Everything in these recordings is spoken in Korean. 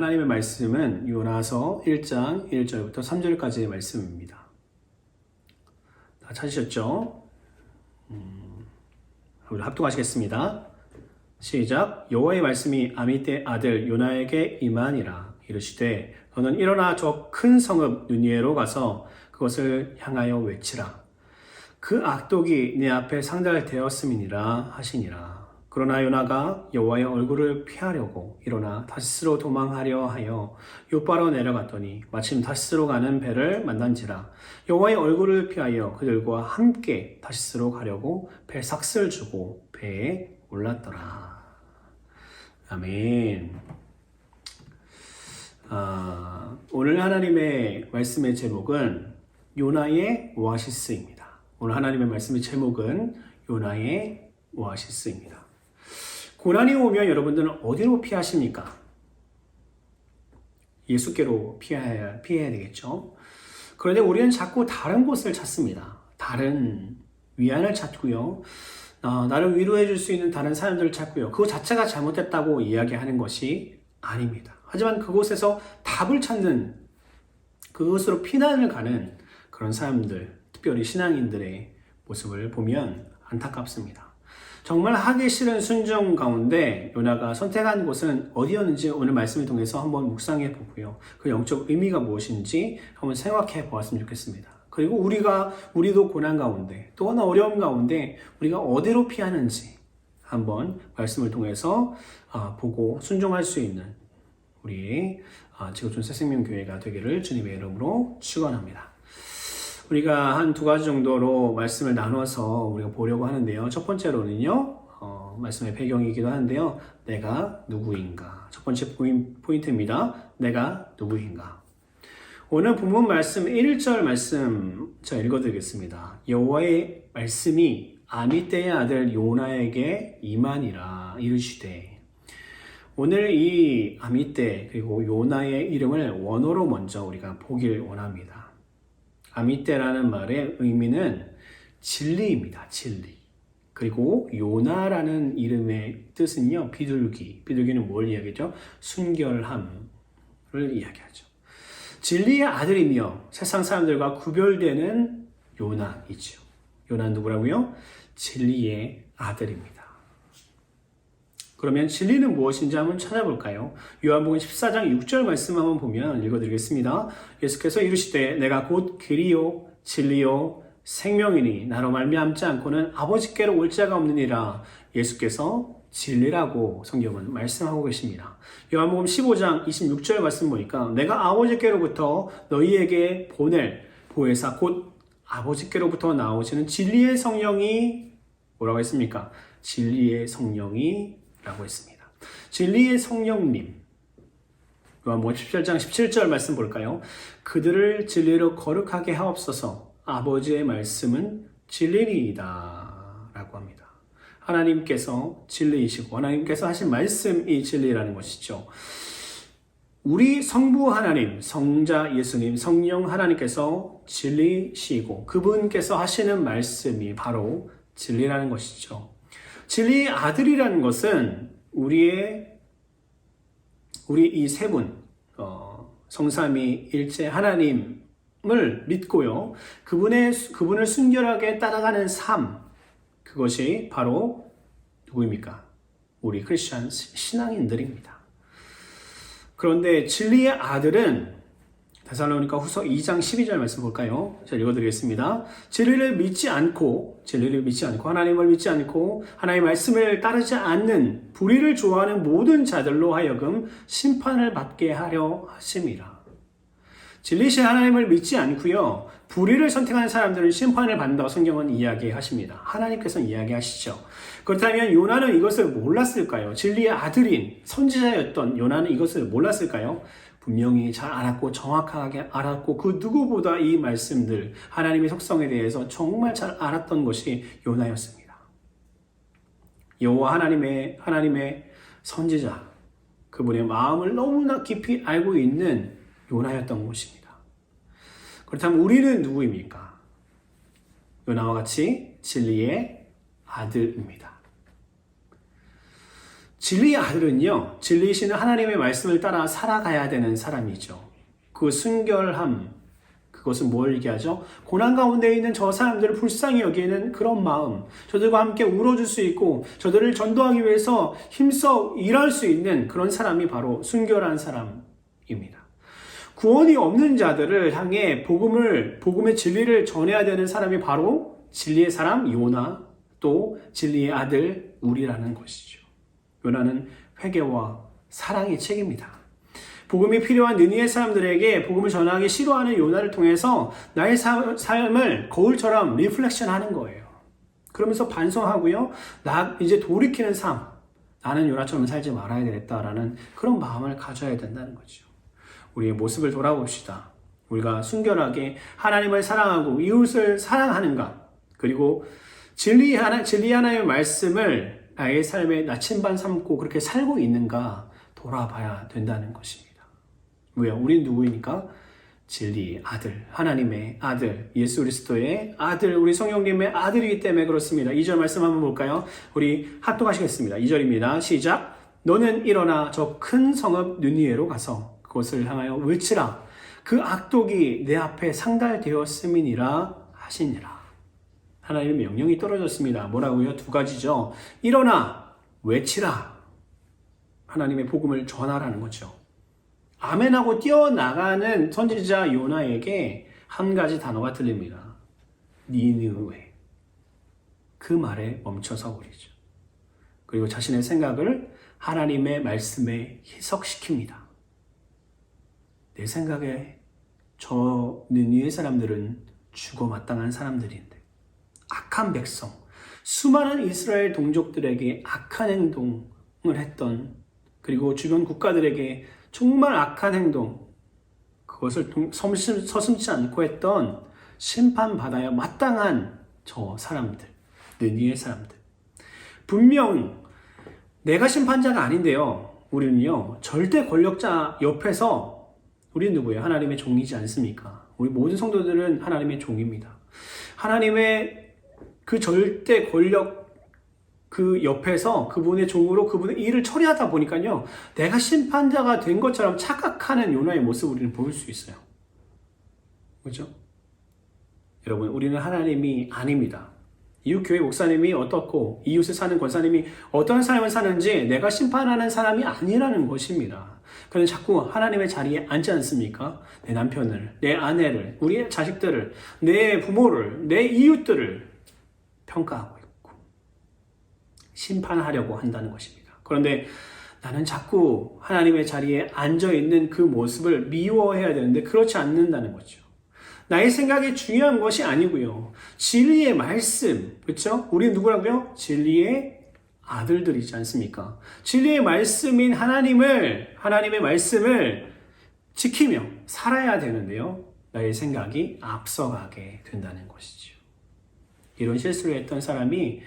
하나님의 말씀은 요나서 1장 1절부터 3절까지의 말씀입니다. 다 찾으셨죠? 우리 합독하시겠습니다. 시작. 여호와의 말씀이 아미떼 아들 요나에게 임하니라. 이르시되 너는 일어나 저 큰 성읍 느니웨로 가서 그것을 향하여 외치라. 그 악독이 내 앞에 상달되었음이니라 하시니라. 그러나 요나가 여호와의 얼굴을 피하려고 일어나 다시스로 도망하려 하여 요바로 내려갔더니 마침 다시스로 가는 배를 만난지라. 여호와의 얼굴을 피하여 그들과 함께 다시스로 가려고 배 삭슬 주고 배에 올랐더라. 아멘. 오늘 하나님의 말씀의 제목은 요나의 오아시스입니다. 오늘 하나님의 말씀의 제목은 요나의 오아시스입니다. 고난이 오면 여러분들은 어디로 피하십니까? 예수께로 피해야 되겠죠. 그런데 우리는 자꾸 다른 곳을 찾습니다. 다른 위안을 찾고요. 나를 위로해 줄 수 있는 다른 사람들을 찾고요. 그거 자체가 잘못됐다고 이야기하는 것이 아닙니다. 하지만 그곳에서 답을 찾는, 그곳으로 피난을 가는 그런 사람들, 특별히 신앙인들의 모습을 보면 안타깝습니다. 정말 하기 싫은 순종 가운데 요나가 선택한 곳은 어디였는지 오늘 말씀을 통해서 한번 묵상해 보고요. 그 영적 의미가 무엇인지 한번 생각해 보았으면 좋겠습니다. 그리고 우리도 고난 가운데, 또한 어려움 가운데 우리가 어디로 피하는지 한번 말씀을 통해서 보고 순종할 수 있는 우리 지구촌 새생명교회가 되기를 주님의 이름으로 축원합니다. 우리가 한 두 가지 정도로 말씀을 나눠서 우리가 보려고 하는데요. 첫 번째로는요, 말씀의 배경이기도 한데요. 내가 누구인가? 첫 번째 포인트입니다. 내가 누구인가? 오늘 본문 말씀 1절 말씀 제가 읽어드리겠습니다. 여호와의 말씀이 아미떼의 아들 요나에게 임하니라. 이르시되. 오늘 이 아미떼 그리고 요나의 이름을 원어로 먼저 우리가 보길 원합니다. 아미떼라는 말의 의미는 진리입니다. 진리. 그리고 요나라는 이름의 뜻은요, 비둘기. 비둘기는 뭘 이야기하죠? 순결함을 이야기하죠. 진리의 아들이며 세상 사람들과 구별되는 요나이죠. 요나는 누구라고요? 진리의 아들입니다. 그러면 진리는 무엇인지 한번 찾아볼까요? 요한복음 14장 6절 말씀 한번 보면 읽어드리겠습니다. 예수께서 이르시되 내가 곧 길이요 진리요 생명이니 나로 말미암지 않고는 아버지께로 올 자가 없느니라. 예수께서 진리라고 성경은 말씀하고 계십니다. 요한복음 15장 26절 말씀 보니까 내가 아버지께로부터 너희에게 보낼 보혜사 곧 아버지께로부터 나오시는 진리의 성령이 뭐라고 했습니까? 진리의 성령이 라고 했습니다. 진리의 성령님. 요한복음 17장 17절 말씀 볼까요? 그들을 진리로 거룩하게 하옵소서. 아버지의 말씀은 진리니이다 라고 합니다. 하나님께서 진리이시고 하나님께서 하신 말씀이 진리라는 것이죠. 우리 성부 하나님, 성자 예수님, 성령 하나님께서 진리시고 그분께서 하시는 말씀이 바로 진리라는 것이죠. 진리의 아들이라는 것은 우리 이 세 분, 성삼위 일체 하나님을 믿고요. 그분을 순결하게 따라가는 삶, 그것이 바로 누구입니까? 우리 크리스천 신앙인들입니다. 그런데 진리의 아들은 데살로니가 후서 2장 12절 말씀 볼까요? 제가 읽어드리겠습니다. 진리를 믿지 않고 하나님을 믿지 않고 하나님의 말씀을 따르지 않는 불의를 좋아하는 모든 자들로 하여금 심판을 받게 하려 하심이라. 진리신 하나님을 믿지 않고요. 불의를 선택하는 사람들은 심판을 받는다고 성경은 이야기하십니다. 하나님께서는 이야기하시죠. 그렇다면 요나는 이것을 몰랐을까요? 진리의 아들인 선지자였던 요나는 이것을 몰랐을까요? 분명히 잘 알았고 정확하게 알았고 그 누구보다 이 말씀들 하나님의 속성에 대해서 정말 잘 알았던 것이 요나였습니다. 여호와 하나님의 선지자 그분의 마음을 너무나 깊이 알고 있는 요나였던 것입니다. 그렇다면 우리는 누구입니까? 요나와 같이 진리의 아들입니다. 진리의 아들은요, 진리이시는 하나님의 말씀을 따라 살아가야 되는 사람이죠. 그 순결함, 그것은 뭘 얘기하죠? 고난 가운데 있는 저 사람들을 불쌍히 여기는 그런 마음, 저들과 함께 울어줄 수 있고 저들을 전도하기 위해서 힘써 일할 수 있는 그런 사람이 바로 순결한 사람입니다. 구원이 없는 자들을 향해 복음의 진리를 전해야 되는 사람이 바로 진리의 사람 요나, 또 진리의 아들 우리라는 것이죠. 요나는 회개와 사랑의 책입니다. 복음이 필요한 느니의 사람들에게 복음을 전하기 싫어하는 요나를 통해서 나의 삶을 거울처럼 리플렉션 하는 거예요. 그러면서 반성하고요. 나 이제 돌이키는 삶. 나는 요나처럼 살지 말아야 되겠다라는 그런 마음을 가져야 된다는 거죠. 우리의 모습을 돌아봅시다. 우리가 순결하게 하나님을 사랑하고 이웃을 사랑하는가? 그리고 진리 하나님의 말씀을 나의 삶의 나침반 삼고 그렇게 살고 있는가 돌아봐야 된다는 것입니다. 왜요? 우리는 누구이니까? 진리의 아들, 하나님의 아들, 예수 그리스도의 아들, 우리 성령님의 아들이기 때문에 그렇습니다. 2절 말씀 한번 볼까요? 우리 합독하시겠습니다. 2절입니다. 시작. 너는 일어나 저 큰 성읍 느니에로 가서 그것을 향하여 외치라. 그 악독이 내 앞에 상달되었음이니라 하시니라. 하나님의 명령이 떨어졌습니다. 뭐라고요? 두 가지죠. 일어나 외치라. 하나님의 복음을 전하라는 거죠. 아멘하고 뛰어나가는 선지자 요나에게 한 가지 단어가 들립니다. 니느웨. 그 말에 멈춰서 버리죠. 그리고 자신의 생각을 하나님의 말씀에 희석시킵니다. 내 생각에 저 니느웨 사람들은 죽어 마땅한 사람들인데 악한 백성, 수많은 이스라엘 동족들에게 악한 행동을 했던, 그리고 주변 국가들에게 정말 악한 행동, 그것을 서슴지 않고 했던 심판받아야 마땅한 저 사람들, 느니의 사람들. 분명 내가 심판자가 아닌데요. 우리는요, 절대 권력자 옆에서, 우리는 누구예요? 하나님의 종이지 않습니까? 우리 모든 성도들은 하나님의 종입니다. 하나님의 그 절대 권력 그 옆에서 그분의 종으로 그분의 일을 처리하다 보니까요, 내가 심판자가 된 것처럼 착각하는 요나의 모습을 우리는 볼 수 있어요. 그렇죠? 여러분, 우리는 하나님이 아닙니다. 이웃교회 목사님이 어떻고 이웃에 사는 권사님이 어떤 삶을 사는지 내가 심판하는 사람이 아니라는 것입니다. 그는 자꾸 하나님의 자리에 앉지 않습니까? 내 남편을, 내 아내를, 우리의 자식들을, 내 부모를, 내 이웃들을 평가하고 있고 심판하려고 한다는 것입니다. 그런데 나는 자꾸 하나님의 자리에 앉아있는 그 모습을 미워해야 되는데 그렇지 않는다는 거죠. 나의 생각이 중요한 것이 아니고요. 진리의 말씀, 그렇죠? 우리는 누구라고요? 진리의 아들들이지 않습니까? 진리의 말씀인 하나님의 말씀을 지키며 살아야 되는데요. 나의 생각이 앞서가게 된다는 것이죠. 이런 실수를 했던 사람이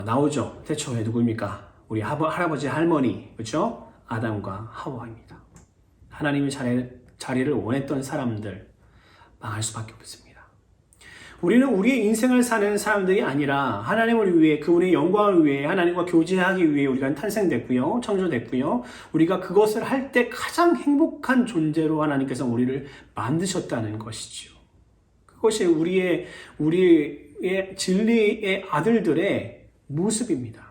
나오죠. 태초에 누구입니까? 우리 할아버지, 할머니, 그렇죠? 아담과 하와입니다. 하나님의 자리를 원했던 사람들, 망할 수밖에 없습니다. 우리는 우리의 인생을 사는 사람들이 아니라 하나님을 위해, 그분의 영광을 위해, 하나님과 교제하기 위해 우리가 탄생됐고요, 창조됐고요. 우리가 그것을 할 때 가장 행복한 존재로 하나님께서 우리를 만드셨다는 것이죠. 그것이 우리의 진리의 아들들의 모습입니다.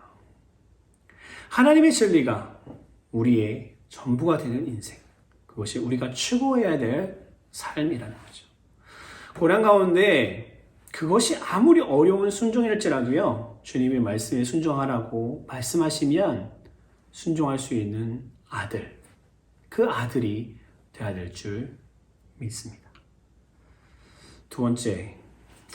하나님의 진리가 우리의 전부가 되는 인생, 그것이 우리가 추구해야 될 삶이라는 거죠. 고난 가운데 그것이 아무리 어려운 순종일지라도요, 주님의 말씀에 순종하라고 말씀하시면 순종할 수 있는 아들, 그 아들이 되어야 될 줄 믿습니다. 두 번째,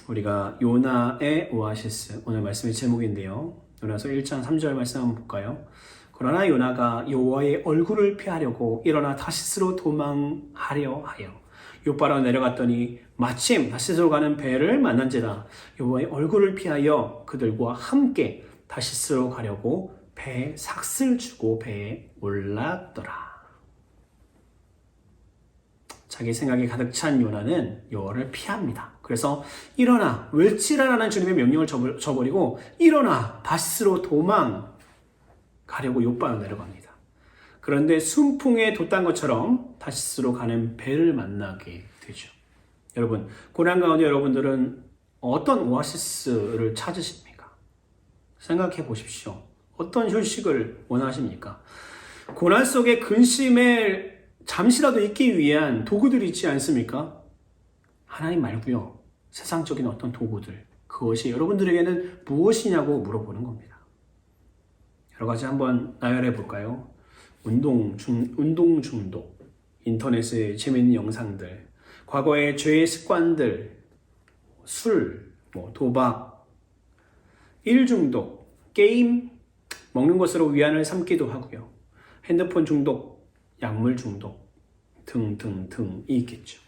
우리가 요나의 오아시스, 오늘 말씀의 제목인데요. 요나서 1장 3절 말씀 한번 볼까요? 그러나 요나가 여호와의 얼굴을 피하려고 일어나 다시스로 도망하려 하여 욥바로 내려갔더니 마침 다시스로 가는 배를 만난지라. 여호와의 얼굴을 피하여 그들과 함께 다시스로 가려고 배에 삭슬 주고 배에 올랐더라. 자기 생각이 가득 찬 요나는 여호와를 피합니다. 그래서 일어나 외치라라는 주님의 명령을 저버리고 일어나 다시스로 도망, 가려고 욥바로 내려갑니다. 그런데 순풍에 돛단 것처럼 다시스로 가는 배를 만나게 되죠. 여러분, 고난 가운데 여러분들은 어떤 오아시스를 찾으십니까? 생각해 보십시오. 어떤 휴식을 원하십니까? 고난 속에 근심에 잠시라도 있기 위한 도구들이 있지 않습니까? 하나님 말고요. 세상적인 어떤 도구들, 그것이 여러분들에게는 무엇이냐고 물어보는 겁니다. 여러 가지 한번 나열해 볼까요? 운동 중독, 인터넷의 재미있는 영상들, 과거의 죄의 습관들, 술, 도박, 일 중독, 게임, 먹는 것으로 위안을 삼기도 하고요. 핸드폰 중독, 약물 중독 등등등이 있겠죠.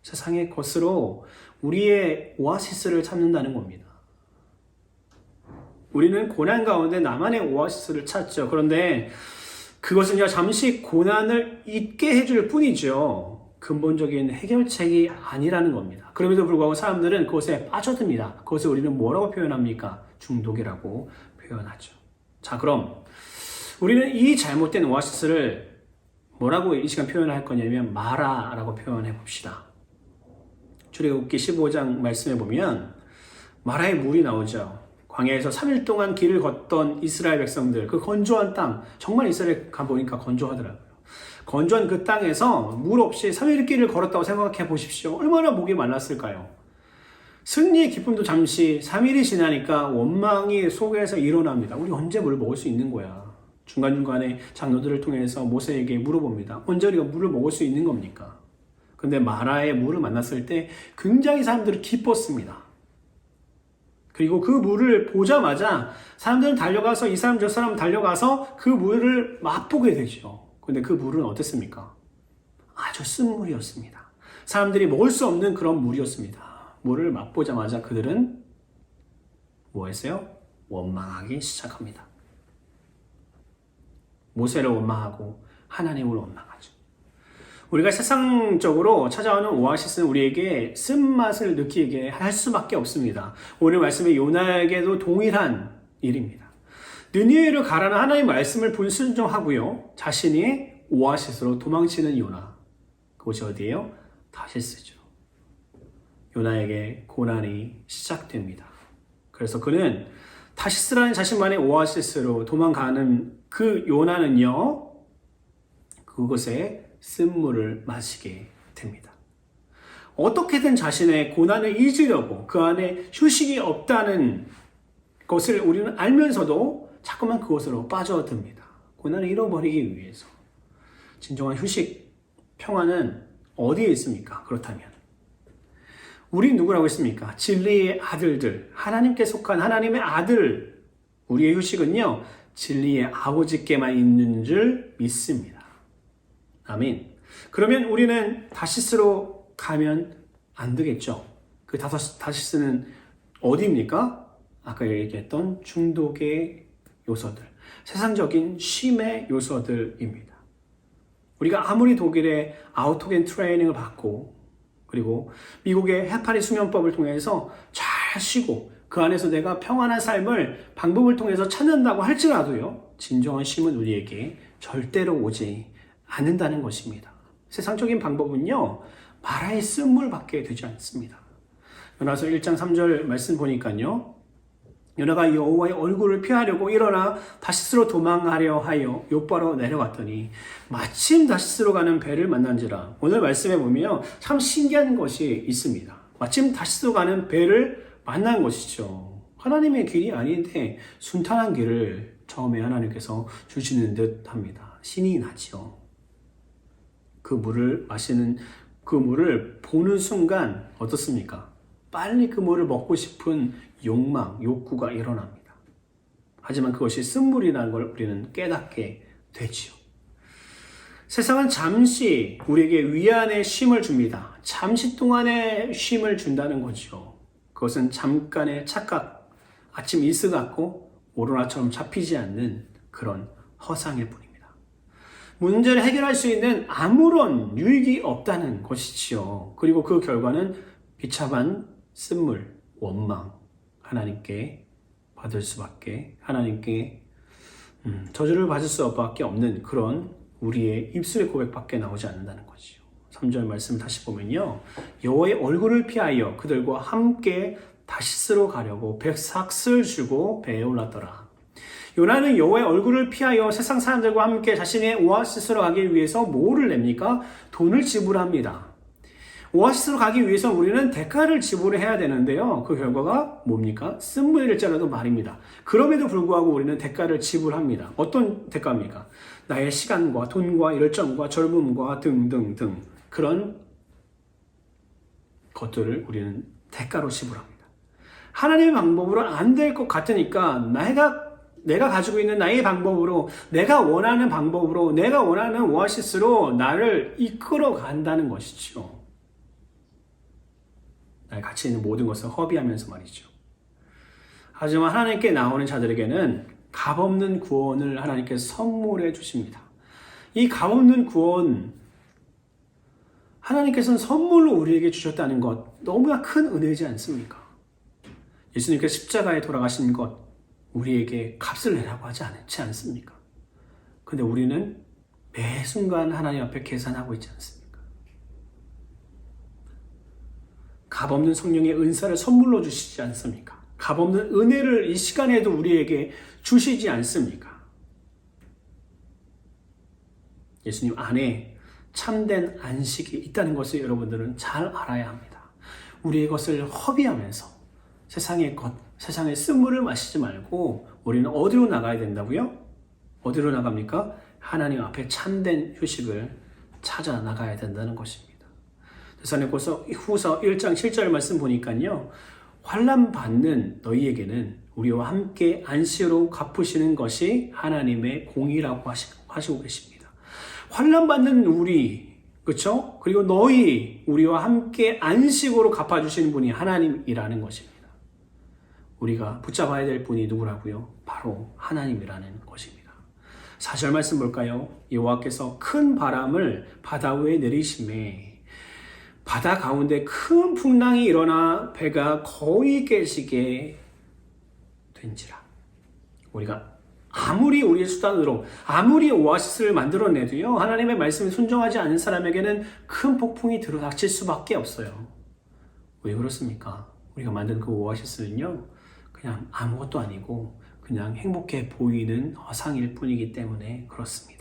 세상의 것으로 우리의 오아시스를 찾는다는 겁니다. 우리는 고난 가운데 나만의 오아시스를 찾죠. 그런데 그것은요, 잠시 고난을 잊게 해줄 뿐이죠. 근본적인 해결책이 아니라는 겁니다. 그럼에도 불구하고 사람들은 그것에 빠져듭니다. 그것을 우리는 뭐라고 표현합니까? 중독이라고 표현하죠. 자, 그럼 우리는 이 잘못된 오아시스를 뭐라고 이 시간 표현할 거냐면 마라라고 표현해 봅시다. 출애굽기 15장 말씀해 보면 마라의 물이 나오죠. 광야에서 3일 동안 길을 걷던 이스라엘 백성들, 그 건조한 땅, 정말 이스라엘 가보니까 건조하더라고요. 건조한 그 땅에서 물 없이 3일 길을 걸었다고 생각해 보십시오. 얼마나 목이 말랐을까요? 승리의 기쁨도 잠시 3일이 지나니까 원망이 속에서 일어납니다. 우리 언제 물 먹을 수 있는 거야? 중간중간에 장로들을 통해서 모세에게 물어봅니다. 언제 우리가 물을 먹을 수 있는 겁니까? 근데 마라의 물을 만났을 때 굉장히 사람들이 기뻤습니다. 그리고 그 물을 보자마자 사람들은 달려가서 이 사람 저 사람 달려가서 그 물을 맛보게 되죠. 근데 그 물은 어땠습니까? 아주 쓴 물이었습니다. 사람들이 먹을 수 없는 그런 물이었습니다. 물을 맛보자마자 그들은 뭐 했어요? 원망하기 시작합니다. 모세를 원망하고 하나님을 원망하죠. 우리가 세상적으로 찾아오는 오아시스는 우리에게 쓴맛을 느끼게 할 수밖에 없습니다. 오늘 말씀의 요나에게도 동일한 일입니다. 느니웨로 가라는 하나님의 말씀을 불순종하고요. 자신이 오아시스로 도망치는 요나. 그곳이 어디예요? 다시스죠. 요나에게 고난이 시작됩니다. 그래서 그는 다시스라는 자신만의 오아시스로 도망가는 그 요나는요, 그곳에 쓴물을 마시게 됩니다. 어떻게든 자신의 고난을 잊으려고 그 안에 휴식이 없다는 것을 우리는 알면서도 자꾸만 그것으로 빠져듭니다. 고난을 잃어버리기 위해서. 진정한 휴식, 평화는 어디에 있습니까? 그렇다면 우리 누구라고 했습니까? 진리의 아들들, 하나님께 속한 하나님의 아들. 우리의 휴식은요, 진리의 아버지께만 있는 줄 믿습니다. 아멘. 그러면 우리는 다시스로 가면 안 되겠죠. 그 다시스는 어디입니까? 아까 얘기했던 중독의 요소들, 세상적인 쉼의 요소들입니다. 우리가 아무리 독일의 아우토겐 트레이닝을 받고 그리고 미국의 해파리 수면법을 통해서 잘 쉬고 그 안에서 내가 평안한 삶을 방법을 통해서 찾는다고 할지라도요, 진정한 쉼은 우리에게 절대로 오지 않는다는 것입니다. 세상적인 방법은요, 마라의 쓴물밖에 되지 않습니다. 요나서 1장 3절 말씀 보니까요, 요나가 여호와의 얼굴을 피하려고 일어나 다시스로 도망하려 하여 욥바로 내려갔더니 마침 다시스로 가는 배를 만난지라. 오늘 말씀에 보면 참 신기한 것이 있습니다. 마침 다시스로 가는 배를 만난 것이죠. 하나님의 길이 아닌데 순탄한 길을 처음에 하나님께서 주시는 듯 합니다. 신이 나죠. 그 물을 마시는, 그 물을 보는 순간 어떻습니까? 빨리 그 물을 먹고 싶은 욕구가 일어납니다. 하지만 그것이 쓴물이라는 걸 우리는 깨닫게 되지요. 세상은 잠시 우리에게 위안의 쉼을 줍니다. 잠시 동안의 쉼을 준다는 거죠. 그것은 잠깐의 착각, 아침 이슬 같고 오로라처럼 잡히지 않는 그런 허상일 뿐입니다. 문제를 해결할 수 있는 아무런 유익이 없다는 것이지요. 그리고 그 결과는 비참한 쓴물, 원망, 하나님께 받을 수밖에, 하나님께 저주를 받을 수밖에 없는 그런 우리의 입술의 고백밖에 나오지 않는다는 거지요. 3절 말씀 다시 보면요. 여호와의 얼굴을 피하여 그들과 함께 다시스로 가려고 백삭을 주고 배에 올랐더라. 요나는 여호와의 얼굴을 피하여 세상 사람들과 함께 자신의 오아시스로 가기 위해서 뭐를 냅니까? 돈을 지불합니다. 오아시스로 가기 위해서 우리는 대가를 지불해야 되는데요. 그 결과가 뭡니까? 쓴물이 일자라도 말입니다. 그럼에도 불구하고 우리는 대가를 지불합니다. 어떤 대가입니까? 나의 시간과 돈과 열정과 젊음과 등등등 그런 것들을 우리는 대가로 지불합니다. 하나님의 방법으로 안 될 것 같으니까 내가 가지고 있는 나의 방법으로, 내가 원하는 방법으로, 내가 원하는 오아시스로 나를 이끌어 간다는 것이죠. 나의 가치 있는 모든 것을 허비하면서 말이죠. 하지만 하나님께 나오는 자들에게는 값없는 구원을 하나님께서 선물해 주십니다. 이 값없는 구원, 하나님께서는 선물로 우리에게 주셨다는 것, 너무나 큰 은혜지 않습니까? 예수님께서 십자가에 돌아가신 것, 우리에게 값을 내라고 하지 않지 않습니까? 근데 우리는 매 순간 하나님 앞에 계산하고 있지 않습니까? 값없는 성령의 은사를 선물로 주시지 않습니까? 값없는 은혜를 이 시간에도 우리에게 주시지 않습니까? 예수님 안에 참된 안식이 있다는 것을 여러분들은 잘 알아야 합니다. 우리의 것을 허비하면서 세상의 것, 세상의 쓴물을 마시지 말고 우리는 어디로 나가야 된다고요? 어디로 나갑니까? 하나님 앞에 참된 휴식을 찾아 나가야 된다는 것입니다. 데살로니가서 후서 1장 7절 말씀 보니까요. 환난 받는 너희에게는 우리와 함께 안식으로 갚으시는 것이 하나님의 공의라고 하시고 계십니다. 환난 받는 우리, 그렇죠? 그리고 너희, 우리와 함께 안식으로 갚아주시는 분이 하나님이라는 것입니다. 우리가 붙잡아야 될 분이 누구라고요? 바로 하나님이라는 것입니다. 4절 말씀 볼까요? 여호와께서 큰 바람을 바다 위에 내리심에 바다 가운데 큰 풍랑이 일어나 배가 거의 깨지게 된지라. 우리가 아무리 우리의 수단으로 아무리 오아시스를 만들어내도요, 하나님의 말씀에 순종하지 않는 사람에게는 큰 폭풍이 들어닥칠 수밖에 없어요. 왜 그렇습니까? 우리가 만든 그 오아시스는요, 그냥 아무것도 아니고 그냥 행복해 보이는 허상일 뿐이기 때문에 그렇습니다.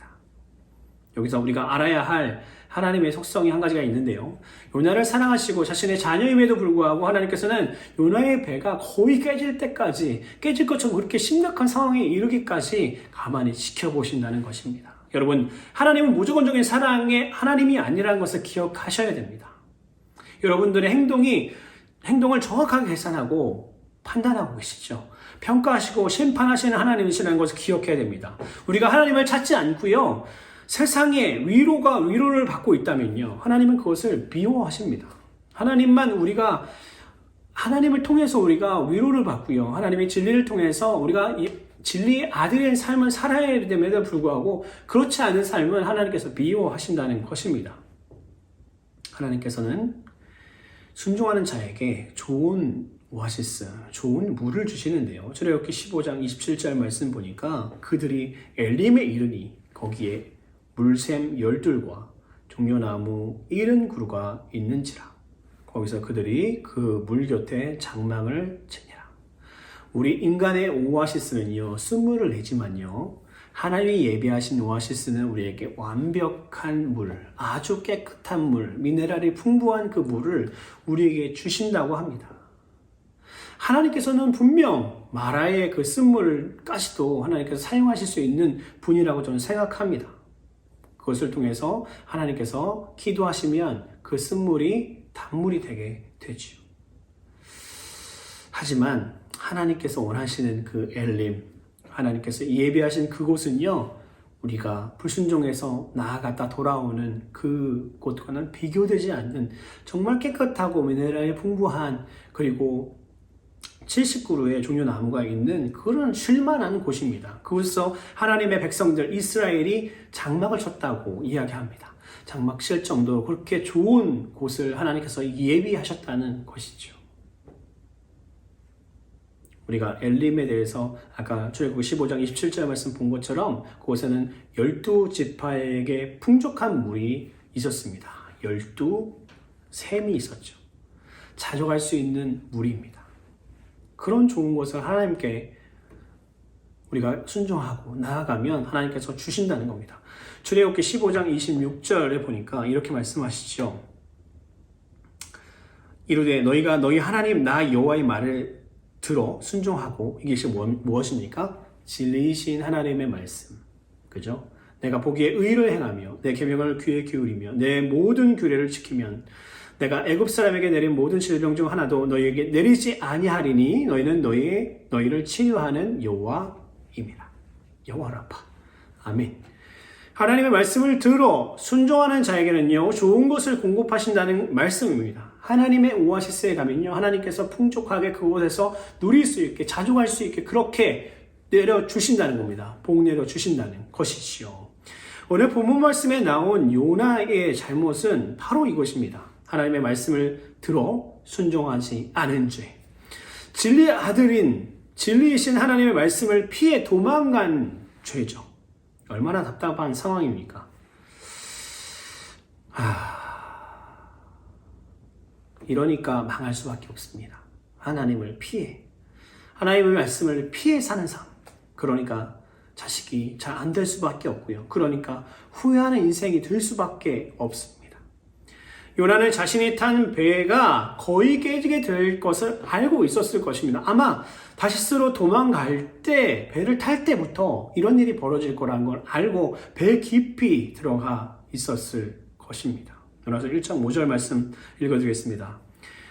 여기서 우리가 알아야 할 하나님의 속성이 한 가지가 있는데요. 요나를 사랑하시고 자신의 자녀임에도 불구하고 하나님께서는 요나의 배가 거의 깨질 때까지, 깨질 것처럼 그렇게 심각한 상황에 이르기까지 가만히 지켜보신다는 것입니다. 여러분, 하나님은 무조건적인 사랑의 하나님이 아니라는 것을 기억하셔야 됩니다. 여러분들의 행동을 정확하게 계산하고 판단하고 계시죠. 평가하시고 심판하시는 하나님이시라는 것을 기억해야 됩니다. 우리가 하나님을 찾지 않고요, 세상에 위로를 받고 있다면요, 하나님은 그것을 미워하십니다. 하나님을 통해서 우리가 위로를 받고요, 하나님의 진리를 통해서 우리가 진리의 아들의 삶을 살아야 됨에도 불구하고 그렇지 않은 삶은 하나님께서 미워하신다는 것입니다. 하나님께서는 순종하는 자에게 좋은 오아시스, 좋은 물을 주시는데요. 출애굽기 15장 27절 말씀 보니까 그들이 엘림에 이르니 거기에 물샘 12과 종려나무 70그루가 있는지라. 거기서 그들이 그 물 곁에 장막을 치니라. 우리 인간의 오아시스는요, 쓴물을 내지만요, 하나님이 예비하신 오아시스는 우리에게 완벽한 물, 아주 깨끗한 물, 미네랄이 풍부한 그 물을 우리에게 주신다고 합니다. 하나님께서는 분명 마라의 그 쓴물까지도 하나님께서 사용하실 수 있는 분이라고 저는 생각합니다. 그것을 통해서 하나님께서 기도하시면 그 쓴물이 단물이 되게 되지요. 하지만 하나님께서 원하시는 그 엘림, 하나님께서 예비하신 그곳은요, 우리가 불순종해서 나아갔다 돌아오는 그곳과는 비교되지 않는 정말 깨끗하고 미네랄이 풍부한, 그리고 70그루의 종려나무가 있는 그런 쉴만한 곳입니다. 그곳에서 하나님의 백성들 이스라엘이 장막을 쳤다고 이야기합니다. 장막 칠 정도로 그렇게 좋은 곳을 하나님께서 예비하셨다는 것이죠. 우리가 엘림에 대해서 아까 출애굽기 15장 27절 말씀 본 것처럼 그곳에는 12지파에게 풍족한 물이 있었습니다. 12샘이 있었죠. 자족할 수 있는 물입니다. 그런 좋은 것을 하나님께 우리가 순종하고 나아가면 하나님께서 주신다는 겁니다. 출애굽기 15장 26절에 보니까 이렇게 말씀하시죠. 이르되 너희가 너희 하나님 나 여호와의 말을 들어 순종하고, 이것이 무엇입니까? 진리이신 하나님의 말씀. 그죠? 내가 보기에 의를 행하며 내 계명을 귀에 기울이며 내 모든 규례를 지키면 내가 애굽 사람에게 내린 모든 질병 중 하나도 너희에게 내리지 아니하리니 너희는 너희를 치유하는 여호와입니다. 여호와 라파. 아멘. 하나님의 말씀을 들어 순종하는 자에게는요, 좋은 것을 공급하신다는 말씀입니다. 하나님의 오아시스에 가면요, 하나님께서 풍족하게 그곳에서 누릴 수 있게, 자족할 수 있게 그렇게 내려주신다는 겁니다. 복 내려주신다는 것이지요. 오늘 본문 말씀에 나온 요나의 잘못은 바로 이것입니다. 하나님의 말씀을 들어 순종하지 않은 죄. 진리의 아들인, 진리이신 하나님의 말씀을 피해 도망간 죄죠. 얼마나 답답한 상황입니까? 이러니까 망할 수밖에 없습니다. 하나님을 피해, 하나님의 말씀을 피해 사는 삶. 그러니까 자식이 잘 안 될 수밖에 없고요. 그러니까 후회하는 인생이 될 수밖에 없습니다. 요나는 자신이 탄 배가 거의 깨지게 될 것을 알고 있었을 것입니다. 아마 다시스로 도망갈 때, 배를 탈 때부터 이런 일이 벌어질 거라는 걸 알고 배 깊이 들어가 있었을 것입니다. 요나서 1장 5절 말씀 읽어드리겠습니다.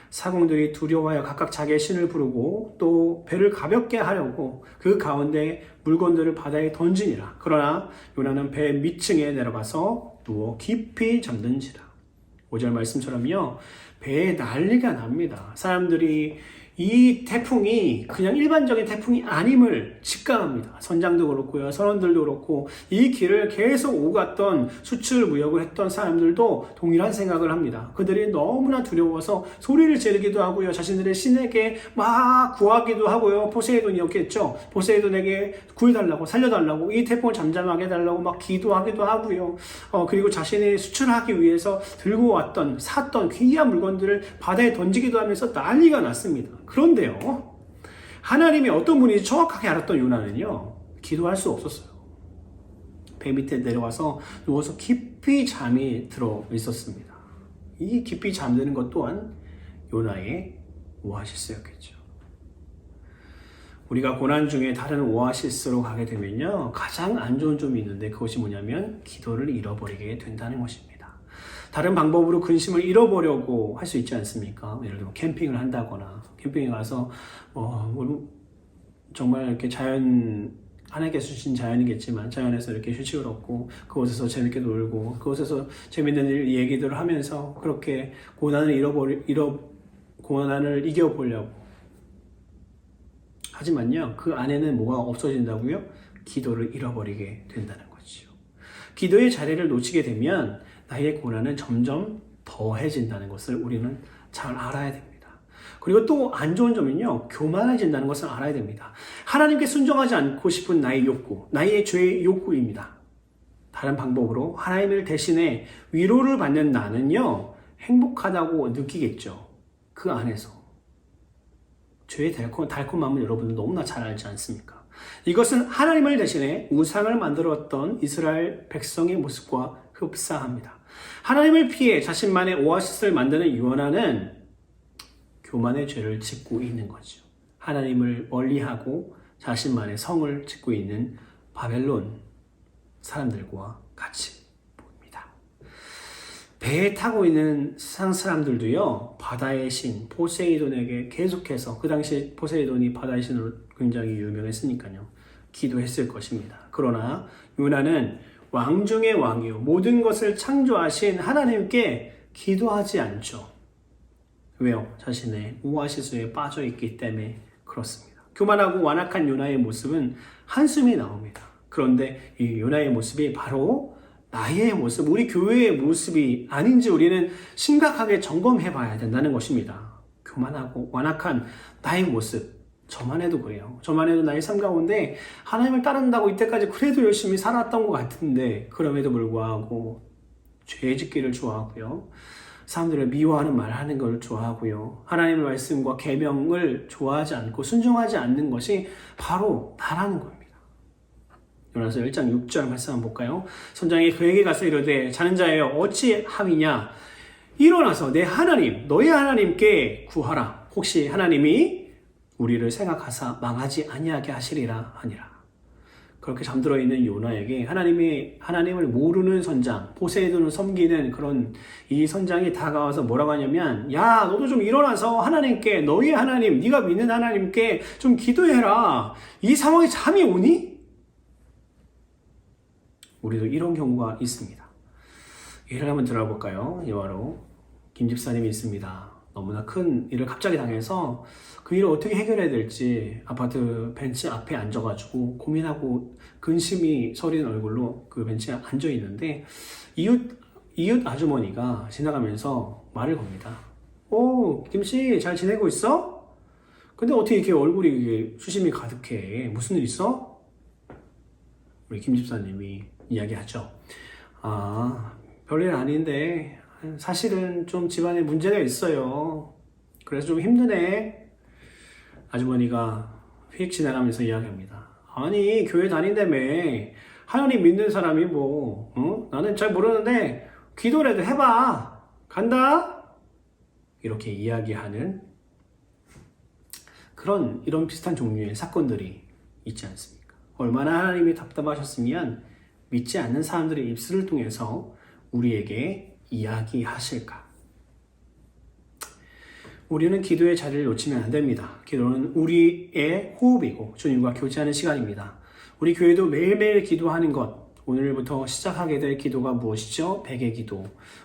사공들이 두려워하여 각각 자기의 신을 부르고 또 배를 가볍게 하려고 그 가운데 물건들을 바다에 던지니라. 그러나 요나는 배 밑층에 내려가서 누워 깊이 잠든지라. 5절 말씀처럼요, 배에 난리가 납니다. 사람들이 이 태풍이 그냥 일반적인 태풍이 아님을 직감합니다. 선장도 그렇고요, 선원들도 그렇고, 이 길을 계속 오갔던 수출 무역을 했던 사람들도 동일한 생각을 합니다. 그들이 너무나 두려워서 소리를 지르기도 하고요, 자신들의 신에게 막 구하기도 하고요. 포세이돈이었겠죠. 포세이돈에게 구해달라고, 살려달라고, 이 태풍을 잠잠하게 해달라고 막 기도하기도 하고요. 그리고 자신이 수출하기 위해서 들고 왔던, 샀던 귀한 물건들을 바다에 던지기도 하면서 난리가 났습니다. 그런데요, 하나님이 어떤 분인지 정확하게 알았던 요나는요, 기도할 수 없었어요. 배 밑에 내려와서 누워서 깊이 잠이 들어 있었습니다. 이 깊이 잠드는 것 또한 요나의 오아시스였겠죠. 우리가 고난 중에 다른 오아시스로 가게 되면요, 가장 안 좋은 점이 있는데 그것이 뭐냐면 기도를 잃어버리게 된다는 것입니다. 다른 방법으로 근심을 잃어보려고 할 수 있지 않습니까? 예를 들면 캠핑을 한다거나, 캠핑에 가서 정말 이렇게 하나님께서 주신 자연이겠지만 자연에서 이렇게 휴식을 얻고 그곳에서 재밌게 놀고 그곳에서 재밌는 얘기들을 하면서 그렇게 고난을 이겨보려고. 하지만요, 그 안에는 뭐가 없어진다고요? 기도를 잃어버리게 된다는 거죠. 기도의 자리를 놓치게 되면 나의 고난은 점점 더해진다는 것을 우리는 잘 알아야 됩니다. 그리고 또 안 좋은 점은요, 교만해진다는 것을 알아야 됩니다. 하나님께 순종하지 않고 싶은 나의 욕구, 나의 죄의 욕구입니다. 다른 방법으로 하나님을 대신해 위로를 받는 나는요, 행복하다고 느끼겠죠. 그 안에서. 죄의 달콤함을 여러분들 너무나 잘 알지 않습니까? 이것은 하나님을 대신해 우상을 만들었던 이스라엘 백성의 모습과 흡사합니다. 하나님을 피해 자신만의 오아시스를 만드는 요나는 교만의 죄를 짓고 있는 거죠. 하나님을 멀리하고 자신만의 성을 짓고 있는 바벨론 사람들과 같이 봅니다. 배에 타고 있는 세상 사람들도요, 바다의 신 포세이돈에게 계속해서, 그 당시 포세이돈이 바다의 신으로 굉장히 유명했으니까요, 기도했을 것입니다. 그러나 요나는 왕 중의 왕이요, 모든 것을 창조하신 하나님께 기도하지 않죠. 왜요? 자신의 오아시스에 빠져 있기 때문에 그렇습니다. 교만하고 완악한 요나의 모습은 한숨이 나옵니다. 그런데 이 요나의 모습이 바로 나의 모습, 우리 교회의 모습이 아닌지 우리는 심각하게 점검해 봐야 된다는 것입니다. 교만하고 완악한 나의 모습, 저만 해도 그래요. 저만 해도 나의 삶 가운데 하나님을 따른다고 이때까지 그래도 열심히 살았던 것 같은데 그럼에도 불구하고 죄 짓기를 좋아하고요. 사람들을 미워하는 말하는 걸 좋아하고요. 하나님의 말씀과 계명을 좋아하지 않고 순종하지 않는 것이 바로 나라는 겁니다. 요나서 1장 6절 말씀 한번 볼까요? 선장이 그에게 가서 이르되 자는 자여 어찌 함이냐 일어나서 내 하나님 너의 하나님께 구하라. 혹시 하나님이 우리를 생각하사 망하지 아니하게 하시리라 하니라. 그렇게 잠들어 있는 요나에게 하나님을 모르는 선장, 포세이돈을 섬기는 그런 이 선장이 다가와서 뭐라고 하냐면, 야, 너도 좀 일어나서 하나님께, 너희 하나님, 네가 믿는 하나님께 좀 기도해라. 이 상황에 잠이 오니? 우리도 이런 경우가 있습니다. 예를 한번 들어볼까요? 이와로 김 집사님이 있습니다. 너무나 큰 일을 갑자기 당해서 그 일을 어떻게 해결해야 될지 아파트 벤치 앞에 앉아가지고 고민하고 근심이 서린 얼굴로 그 벤치에 앉아 있는데 이웃 아주머니가 지나가면서 말을 겁니다. 오, 김씨 잘 지내고 있어? 근데 어떻게 이렇게 얼굴이 이렇게 수심이 가득해? 무슨 일 있어? 우리 김 집사님이 이야기하죠. 아, 별일 아닌데 사실은 좀 집안에 문제가 있어요. 그래서 좀 힘드네. 아주머니가 휙 지나가면서 이야기합니다. 아니, 교회 다닌다며. 하나님 믿는 사람이 뭐, 나는 잘 모르는데 기도라도 해봐. 간다? 이렇게 이야기하는 이런 비슷한 종류의 사건들이 있지 않습니까? 얼마나 하나님이 답답하셨으면 믿지 않는 사람들의 입술을 통해서 우리에게 이야기하실까? 우리는 기도의 자리를 놓치면 안 됩니다. 기도는 우리의 호흡이고 주님과 교제하는 시간입니다. 우리 교회도 매일매일 기도하는 것, 오늘부터 시작하게 될 기도가 무엇이죠? 베개 기도.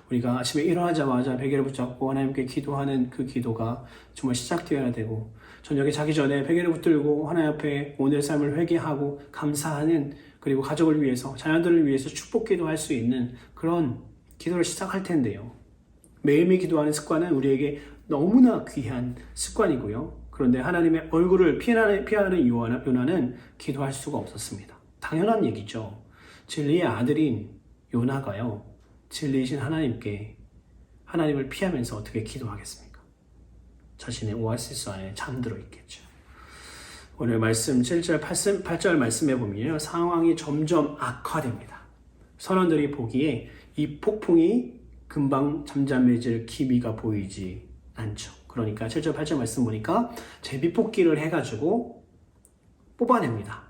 우리가 아침에 일어나자마자 베개를 붙잡고 하나님께 기도하는 그 기도가 정말 시작되어야 되고, 저녁에 자기 전에 베개를 붙들고 하나님 앞에 오늘 삶을 회개하고 감사하는, 그리고 가족을 위해서, 자녀들을 위해서 축복 기도할 수 있는 그런 기도를 시작할 텐데요. 매일매일 기도하는 습관은 우리에게 너무나 귀한 습관이고요. 그런데 하나님의 얼굴을 피하는 요나는 기도할 수가 없었습니다. 당연한 얘기죠. 진리의 아들인 요나가요, 진리이신 하나님께 하나님을 피하면서 어떻게 기도하겠습니까? 자신의 오아시스 안에 잠들어 있겠죠. 오늘 말씀 7절, 8절 말씀해 보면요, 상황이 점점 악화됩니다. 선원들이 보기에 이 폭풍이 금방 잠잠해질 기미가 보이지 않죠. 그러니까 7절, 8절 말씀 보니까 제비뽑기를 해가지고 뽑아냅니다.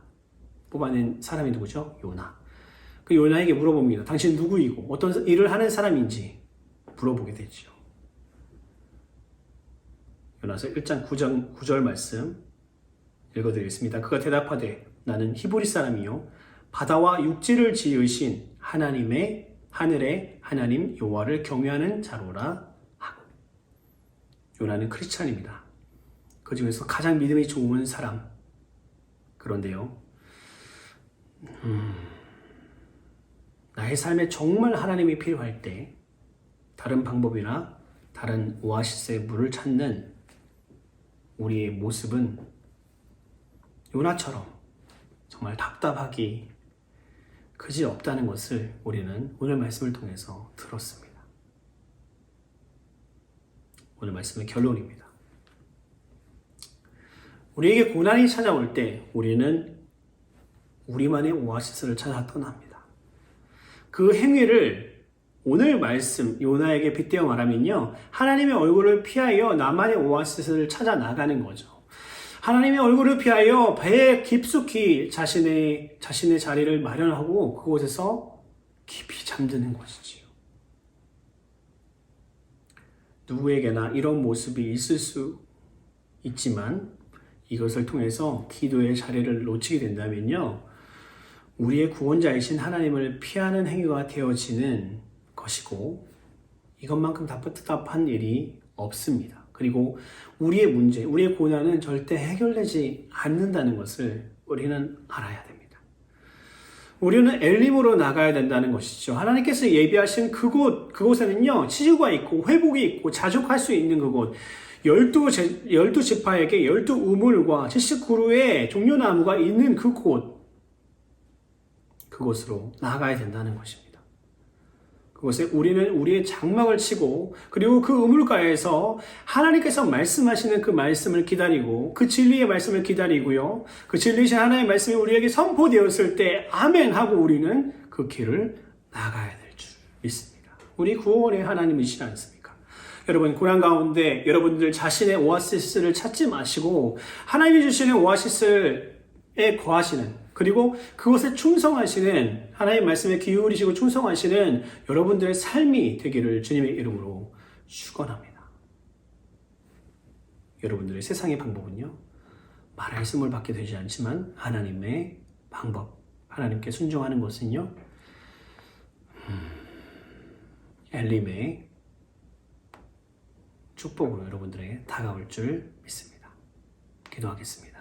뽑아낸 사람이 누구죠? 요나. 그 요나에게 물어봅니다. 당신 누구이고 어떤 일을 하는 사람인지 물어보게 되죠. 요나서 1장 9절 말씀 읽어드리겠습니다. 그가 대답하되 나는 히브리 사람이요 바다와 육지를 지으신 하늘의 하나님 여호와를 경외하는 자로라 하고. 요나는 크리스찬입니다. 그 중에서 가장 믿음이 좋은 사람. 그런데요, 나의 삶에 정말 하나님이 필요할 때 다른 방법이나 다른 오아시스의 물을 찾는 우리의 모습은 요나처럼 정말 답답하기 그지 없다는 것을 우리는 오늘 말씀을 통해서 들었습니다. 오늘 말씀의 결론입니다. 우리에게 고난이 찾아올 때 우리는 우리만의 오아시스를 찾아 떠납니다. 그 행위를 오늘 말씀 요나에게 빗대어 말하면요, 하나님의 얼굴을 피하여 나만의 오아시스를 찾아 나가는 거죠. 하나님의 얼굴을 피하여 배에 깊숙이 자신의 자리를 마련하고 그곳에서 깊이 잠드는 것이지요. 누구에게나 이런 모습이 있을 수 있지만 이것을 통해서 기도의 자리를 놓치게 된다면요, 우리의 구원자이신 하나님을 피하는 행위가 되어지는 것이고 이것만큼 답답한 일이 없습니다. 그리고 우리의 문제, 우리의 고난은 절대 해결되지 않는다는 것을 우리는 알아야 됩니다. 우리는 엘림으로 나가야 된다는 것이죠. 하나님께서 예비하신 그곳에는요, 치유가 있고 회복이 있고 자족할 수 있는 그곳, 열두 지파에게 열두 우물과 79루의 종려나무가 있는 그곳으로 나아가야 된다는 것입니다. 그곳에 우리는 우리의 장막을 치고 그리고 그 우물가에서 하나님께서 말씀하시는 그 말씀을 기다리고 그 진리의 말씀을 기다리고요. 그 진리이신 하나님의 말씀이 우리에게 선포되었을 때 아멘 하고 우리는 그 길을 나가야 될 줄 믿습니다. 우리 구원의 하나님이시지 않습니까? 여러분 고난 가운데 여러분들 자신의 오아시스를 찾지 마시고 하나님이 주시는 오아시스에 거하시는 그리고 그것에 충성하시는 하나님의 말씀에 기울이시고 충성하시는 여러분들의 삶이 되기를 주님의 이름으로 축원합니다. 여러분들의 세상의 방법은요. 말씀을 받게 되지 않지만 하나님의 방법, 하나님께 순종하는 것은요. 엘림의 축복으로 여러분들에게 다가올 줄 믿습니다. 기도하겠습니다.